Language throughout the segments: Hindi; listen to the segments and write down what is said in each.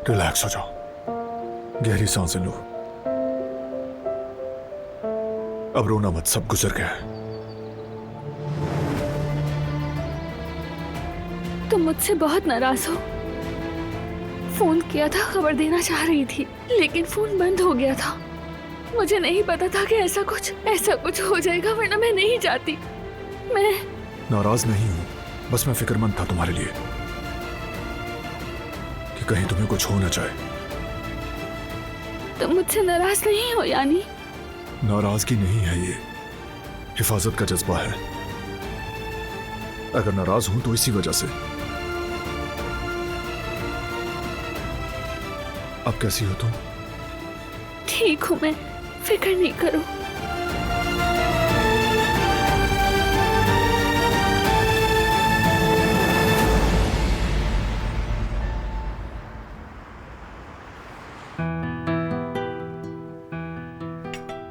रिलैक्स हो जाओ, गहरी सांसें लो। अब रोना मत, सब गुजर गया है। तुम मुझसे बहुत नाराज हो। फोन किया था, खबर देना चाह रही थी, लेकिन फोन बंद हो गया था। मुझे नहीं पता था कि ऐसा कुछ हो जाएगा, वरना मैं नहीं जाती। मैं नाराज नहीं हूं, बस मैं फिक्रमंद था तुम्हारे लिए कि कहीं तुम्हें कुछ हो ना जाए। तुम मुझसे नाराज नहीं हो यानी? नाराजगी नहीं है ये, हिफाजत का जज्बा है। अगर नाराज हूं तो इसी वजह से। अब कैसी हो तुम? ठीक हूं मैं, फिक्र नहीं करो।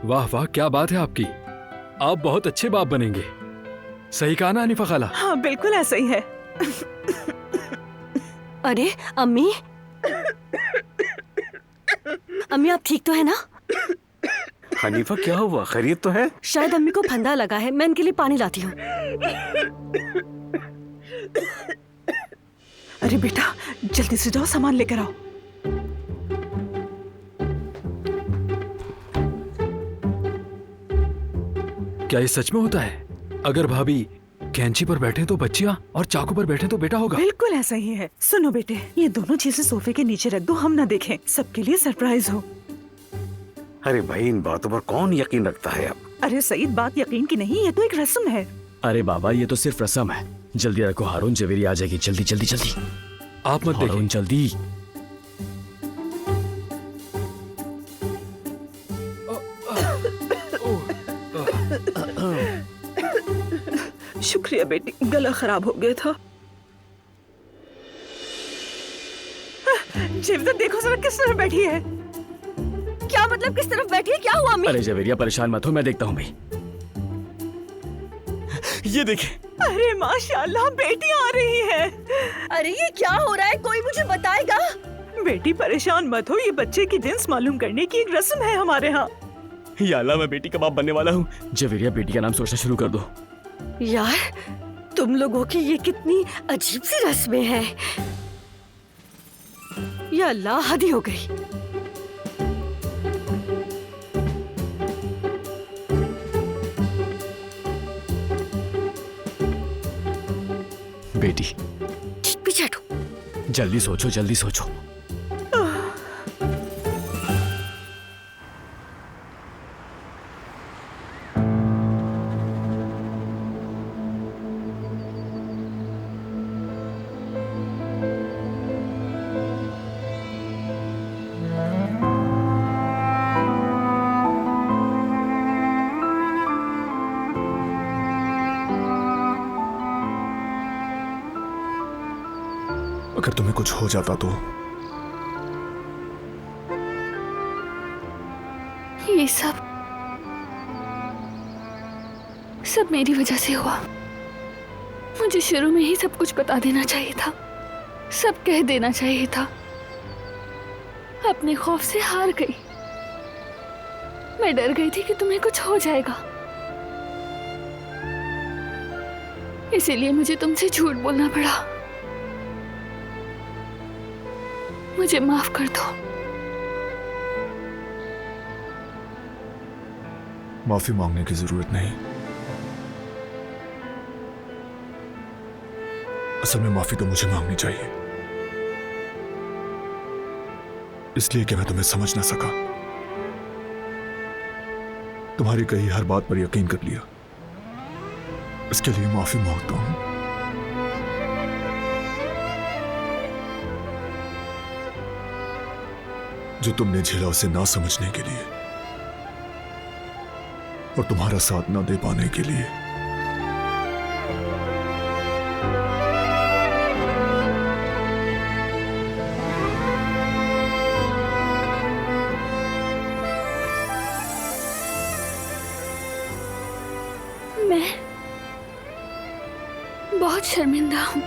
वाह वाह, क्या बात है आपकी। आप बहुत अच्छे बाप बनेंगे। सही कहा ना हनीफा खाला? हाँ बिल्कुल ऐसा ही है। अरे अम्मी, अम्मी आप ठीक तो है ना? हनीफा क्या हुआ, खैरियत तो है? शायद अम्मी को फंदा लगा है, मैं इनके लिए पानी लाती हूँ। अरे बेटा जल्दी से जाओ, सामान लेकर आओ। क्या ये सच में होता है? अगर भाभी कैंची पर बैठे तो बच्चियां और चाकू पर बैठे तो बेटा होगा? बिल्कुल ऐसा ही है। सुनो बेटे, ये दोनों चीजें सोफे के नीचे रख दो, हम ना देखें, सबके लिए सरप्राइज हो। अरे भाई, इन बातों पर कौन यकीन रखता है अब? अरे सईद, बात यकीन की नहीं, ये तो एक रस्म है। अरे बाबा, ये तो सिर्फ रस्म है। जल्दी रखो, हारून जवेरी आ जाएगी। जल्दी जल्दी जल्दी, आप मत हारून देखिए। जल्दी। शुक्रिया बेटी, गला खराब हो गया था। जेवदा देखो जरा किस तरह बैठी है। क्या मतलब किस तरफ बैठी है? क्या हुआ अम्मी? अरे जवेरिया परेशान मत हो, मैं देखता हूँ भाई। ये देखे। अरे माशाल्लाह, बेटी आ रही है। अरे ये क्या हो रहा है, कोई मुझे बताएगा? बेटी परेशान मत हो, ये बच्चे की जिन्स मालूम करने की एक रस्म है हमारे यहाँ। या अल्लाह, मैं बेटी का बाप बनने वाला हूँ। जवेरिया, बेटी का नाम सोचना शुरू कर दो। यार तुम लोगों की ये कितनी अजीब सी रस्में हैं। या अल्लाह, हद ही हो गई। बेटी पीछे हटो। जल्दी सोचो, जल्दी सोचो। अगर तुम्हें कुछ हो जाता तो? ये सब मेरी वजह से हुआ। मुझे शुरू में ही सब कुछ बता देना चाहिए था, सब कह देना चाहिए था। अपने खौफ से हार गई। मैं डर गई थी कि तुम्हें कुछ हो जाएगा, इसीलिए मुझे तुमसे झूठ बोलना पड़ा। मुझे माफ कर दो। माफी मांगने की जरूरत नहीं। असल में माफी तो मुझे मांगनी चाहिए, इसलिए कि मैं तुम्हें समझ ना सका। तुम्हारी कही हर बात पर यकीन कर लिया, इसके लिए माफी मांगता हूं। जो तुमने झेला उसे ना समझने के लिए और तुम्हारा साथ ना दे पाने के लिए। मैं बहुत शर्मिंदा हूं।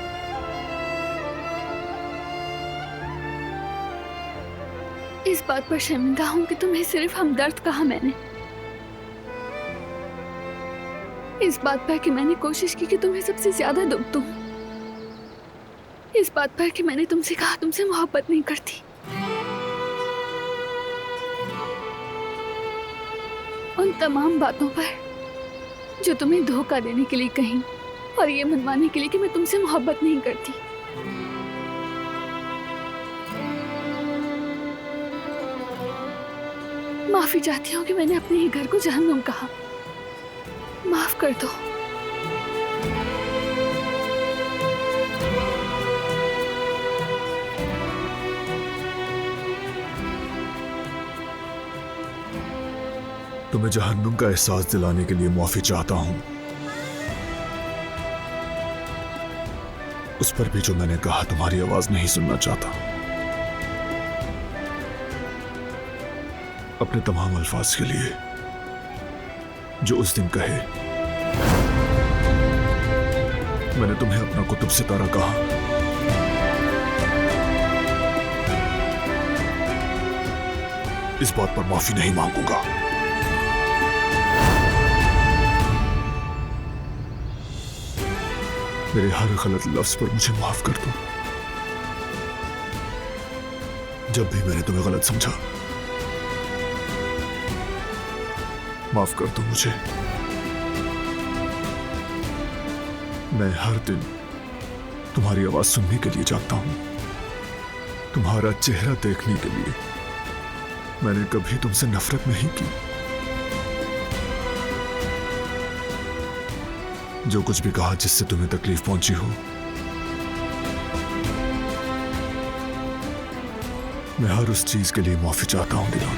इस बात पर शर्मिंदा हूँ कि तुम्हें सिर्फ हमदर्द कहा मैंने। इस बात पर कि मैंने कोशिश की कि तुम्हें सबसे ज्यादा दुख दूं। इस बात पर कि मैंने तुमसे कहा तुमसे मोहब्बत नहीं करती। उन तमाम बातों पर जो तुम्हें धोखा देने के लिए कही और ये मनवाने के लिए कि मैं तुमसे मोहब्बत नहीं करती। माफी चाहती हूँ कि मैंने अपने ही घर को जहन्नुम कहा। माफ कर दो। तुम्हें जहन्नुम का एहसास दिलाने के लिए माफी चाहता हूं। उस पर भी जो मैंने कहा तुम्हारी आवाज नहीं सुनना चाहता। अपने तमाम अल्फाज के लिए जो उस दिन कहे। मैंने तुम्हें अपना कुतुब सितारा कहा। इस बात पर माफी नहीं मांगूंगा। मेरे हर गलत लफ्ज पर मुझे माफ कर दो। जब भी मैंने तुम्हें गलत समझा, माफ कर दो मुझे। मैं हर दिन तुम्हारी आवाज सुनने के लिए जागता हूं, तुम्हारा चेहरा देखने के लिए। मैंने कभी तुमसे नफरत नहीं की। जो कुछ भी कहा जिससे तुम्हें तकलीफ पहुंची हो, मैं हर उस चीज के लिए माफी चाहता हूं दिलान।